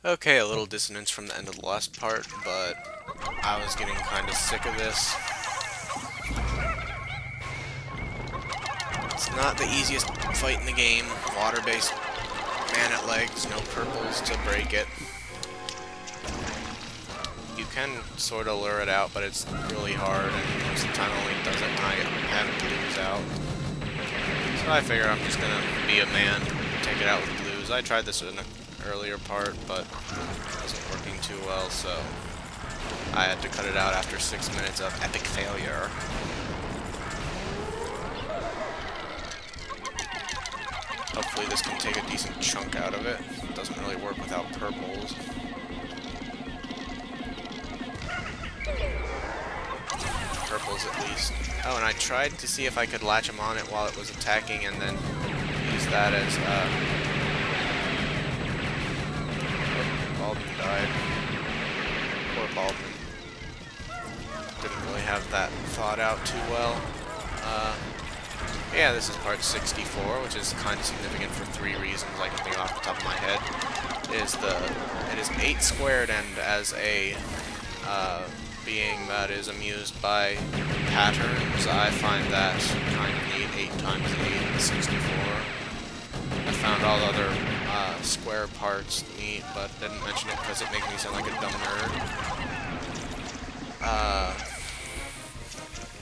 Okay, a little dissonance from the end of the last part, but I was getting kind of sick of this. It's not the easiest fight in the game. Water-based man at legs, no purples to break it. You can sort of lure it out, but it's really hard, and most of the time it only does it when I have blues out. So I figure I'm just gonna be a man, take it out with blues. I tried this in an earlier part, but it wasn't working too well, so I had to cut it out after 6 minutes of epic failure. Hopefully this can take a decent chunk out of it. It doesn't really work without purples. Purples at least. Oh, and I tried to see if I could latch him on it while it was attacking and then use that as, oh, Baldwin died. Poor Baldwin. Didn't really have that thought out too well. Yeah, this is part 64, which is kind of significant for 3 reasons I can think off the top of my head. It is 8 squared, and as a being that is amused by patterns, I find that kind of neat. 8 times 8 is 64. I found all the other square parts neat, but didn't mention it because it makes me sound like a dumb nerd.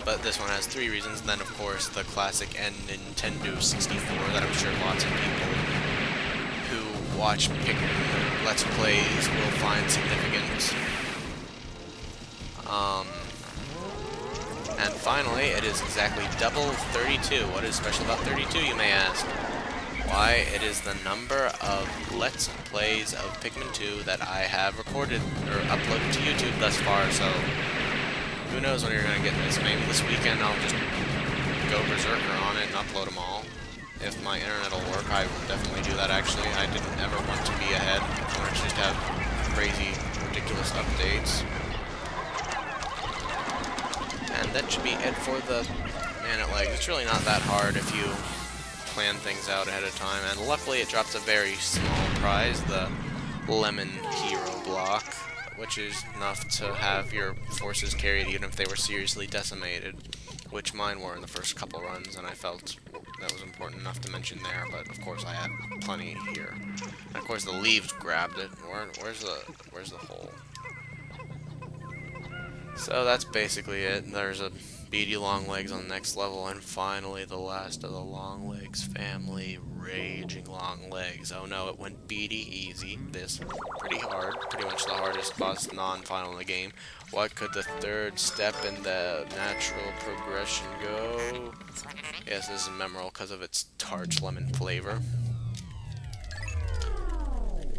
But this one has 3 reasons, and then of course the classic N Nintendo 64 that I'm sure lots of people who watch Pikmin Let's Plays will find significant. And finally, it is exactly double 32. What is special about 32, you may ask? Why, it is the number of Let's Plays of Pikmin 2 that I have recorded or uploaded to YouTube thus far, so who knows when you're going to get this. Maybe this weekend I'll just go berserker on it and upload them all. If my internet will work, I will definitely do that actually. I didn't ever want to be ahead. I wanted to just have crazy, ridiculous updates. And that should be it for the man at legs. It's really not that hard if you plan things out ahead of time. And luckily it drops a very small prize, the lemon hero block, which is enough to have your forces carried even if they were seriously decimated, which mine were in the first couple runs, and I felt that was important enough to mention there, but of course I had plenty here. And of course the leaves grabbed it. Where's the hole? So that's basically it. There's a Beady Longlegs on the next level, and finally the last of the Longlegs family, Raging Longlegs. Oh no, it went Beady easy. This pretty hard, pretty much the hardest boss non-final in the game. What could the 3rd step in the natural progression go? Yes, this is memorable because of its tart lemon flavor.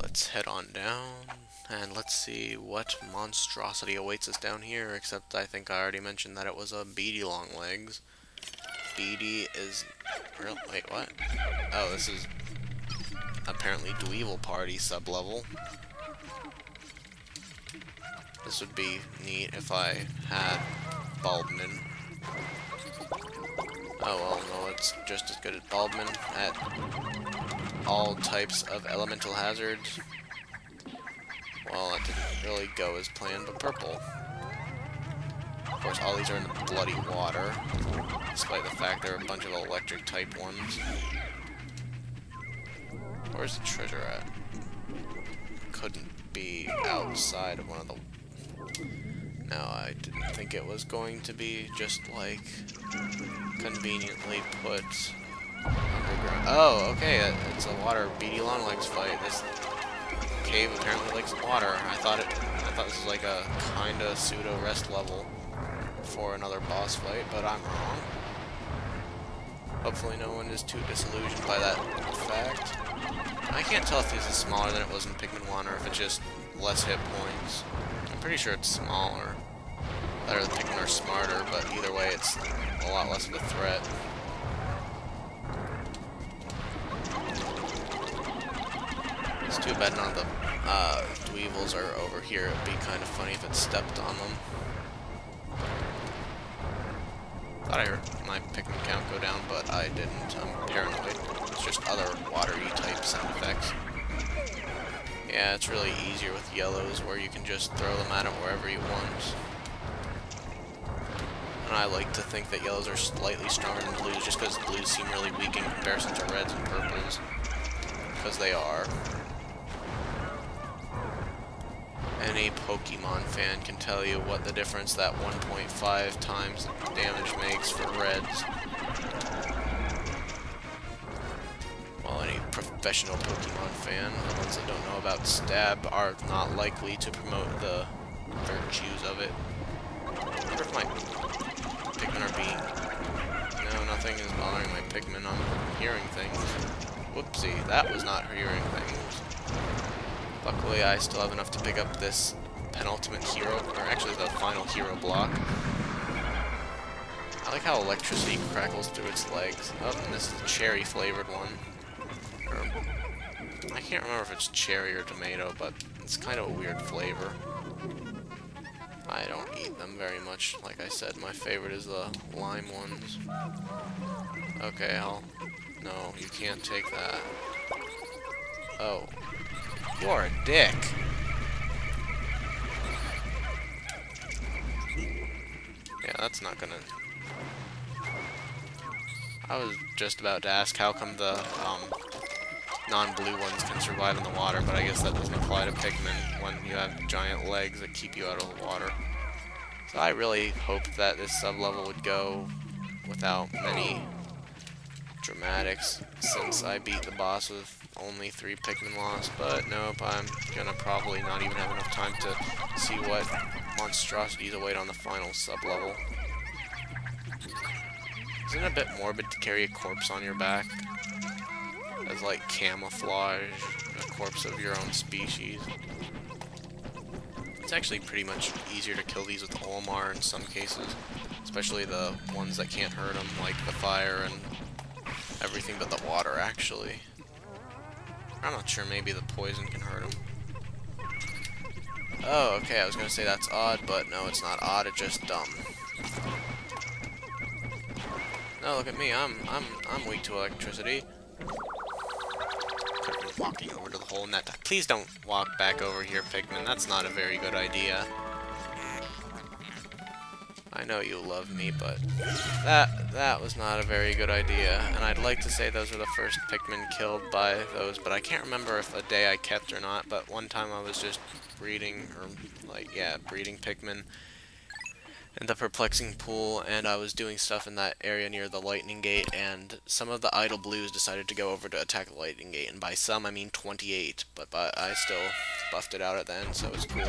Let's head on down. And let's see what monstrosity awaits us down here, except I think I already mentioned that it was a Beady Longlegs. Beady is... Wait, what? Oh, this is apparently Dweevil Party sub-level. This would be neat if I had Baldwin. Oh, well, no, it's just as good as Baldwin at all types of elemental hazards. Well, that didn't really go as planned, but purple. Of course, all these are in the bloody water, despite the fact there are a bunch of electric-type ones. Where's the treasure at? Couldn't be outside of one of the... No, I didn't think it was going to be just, like, conveniently put underground. Oh, okay, it's a water Beady Longlegs fight. This cave apparently likes water. I thought this was like a kinda pseudo rest level for another boss fight, but I'm wrong. Hopefully no one is too disillusioned by that fact. I can't tell if this is smaller than it was in Pikmin 1 or if it's just less hit points. I'm pretty sure it's smaller. Or the Pikmin are smarter, but either way it's a lot less of a threat. It's too bad none of the Dweevils are over here. It'd be kind of funny if it stepped on them. Thought I heard my Pikmin count go down, but I didn't. I'm paranoid. It's just other watery type sound effects. Yeah, it's really easier with yellows where you can just throw them at them wherever you want. And I like to think that yellows are slightly stronger than blues just because blues seem really weak in comparison to reds and purples. Because they are. Any Pokemon fan can tell you what the difference that 1.5 times damage makes for reds. Well, any professional Pokemon fan, the ones that don't know about stab, are not likely to promote the virtues of it. I wonder if my Pikmin are being... No, nothing is bothering my Pikmin. I'm hearing things. Whoopsie, that was not hearing things. Luckily, I still have enough to pick up this penultimate hero, or actually the final hero block. I like how electricity crackles through its legs. Oh, and this is a cherry-flavored one. I can't remember if it's cherry or tomato, but it's kind of a weird flavor. I don't eat them very much. Like I said, my favorite is the lime ones. Okay, No, you can't take that. Oh. You're a dick. Yeah, that's not gonna... I was just about to ask how come the non-blue ones can survive in the water, but I guess that doesn't apply to Pikmin when you have giant legs that keep you out of the water. So I really hoped that this sub-level would go without many dramatics, since I beat the boss with only 3 Pikmin lost, but nope, I'm gonna probably not even have enough time to see what monstrosities await on the final sub-level. Isn't it a bit morbid to carry a corpse on your back? As like camouflage, a corpse of your own species. It's actually pretty much easier to kill these with Olimar in some cases, especially the ones that can't hurt them, like the fire and everything but the water, actually. I'm not sure, maybe the poison can hurt them. Oh, okay, I was gonna say that's odd, but no, it's not odd, it's just dumb. No, look at me, I'm weak to electricity. Could have been walking over to the hole in that time. Please don't walk back over here, Pikmin, that's not a very good idea. I know you love me, but that was not a very good idea. And I'd like to say those were the first Pikmin killed by those, but I can't remember if a day I kept or not. But one time I was just breeding, or like, yeah, breeding Pikmin in the perplexing pool, and I was doing stuff in that area near the lightning gate, and some of the idle blues decided to go over to attack the lightning gate, and by some I mean 28, but I still buffed it out at the end, so it's cool.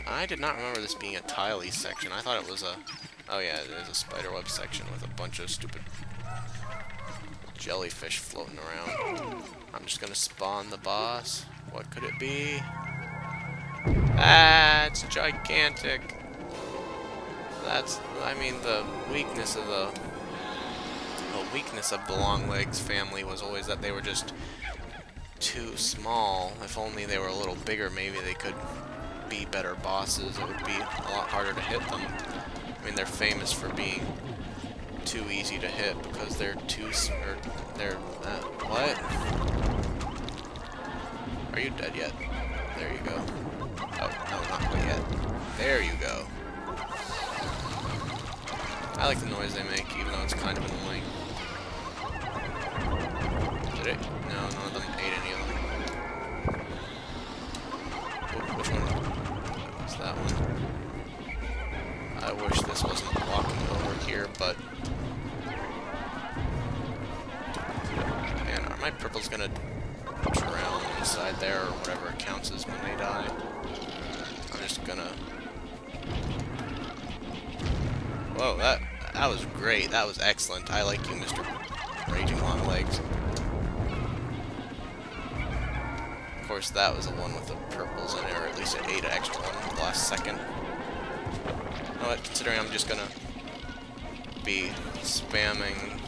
I did not remember this being a tiley section. I thought it was a... Oh yeah, it is a spiderweb section with a bunch of stupid jellyfish floating around. I'm just gonna spawn the boss. What could it be? Ah, it's gigantic. That's... I mean, the weakness of the Donglegs family was always that they were just too small. If only they were a little bigger, maybe they could be better bosses. It would be a lot harder to hit them. I mean, they're famous for being too easy to hit because they're what? Are you dead yet? There you go. Oh, no, not quite yet. There you go. I like the noise they make, even though it's kind of annoying. Did it? No, none of them ate any of them. Oh, which one? What's that one? I wish this wasn't walking over here, but... Man, are my purples gonna drown inside there, or whatever it counts as when they die? I'm just gonna... Whoa, that was great. That was excellent. I like you, Mr. Raging Longlegs. Of course, that was the one with the purples in it, or at least it ate an extra one in the last second. You know what, considering I'm just gonna be spamming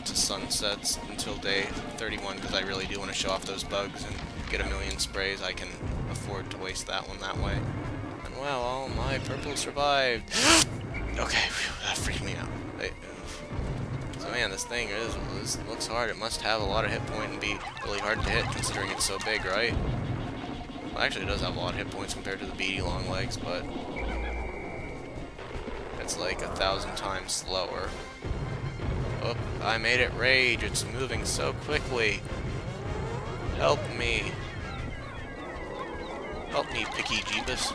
to sunsets until day 31, because I really do want to show off those bugs and get a million sprays, I can afford to waste that one that way. And well, all my purples survived. Okay, phew, that freaked me out. So man, this thing looks hard. It must have a lot of hit point and be really hard to hit considering it's so big, right? Well, actually, it does have a lot of hit points compared to the Beaty Longlegs, but it's like 1,000 times slower. Oh, I made it rage. It's moving so quickly. Help me. Help me, Picky Jeebus.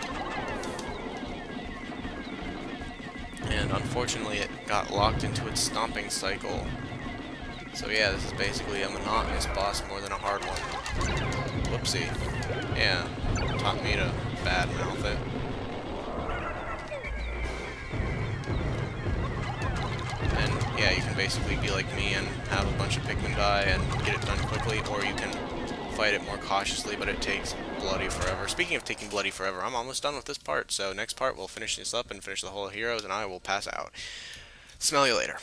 And unfortunately, it got locked into its stomping cycle. So yeah, this is basically a monotonous boss more than a hard one. Whoopsie. Yeah, taught me to badmouth it. And yeah, you can basically be like me and have a bunch of Pikmin die and get it done quickly, or you can fight it more cautiously, but it takes bloody forever. Speaking of taking bloody forever, I'm almost done with this part, so next part we'll finish this up and finish the whole heroes, and I will pass out. Smell you later.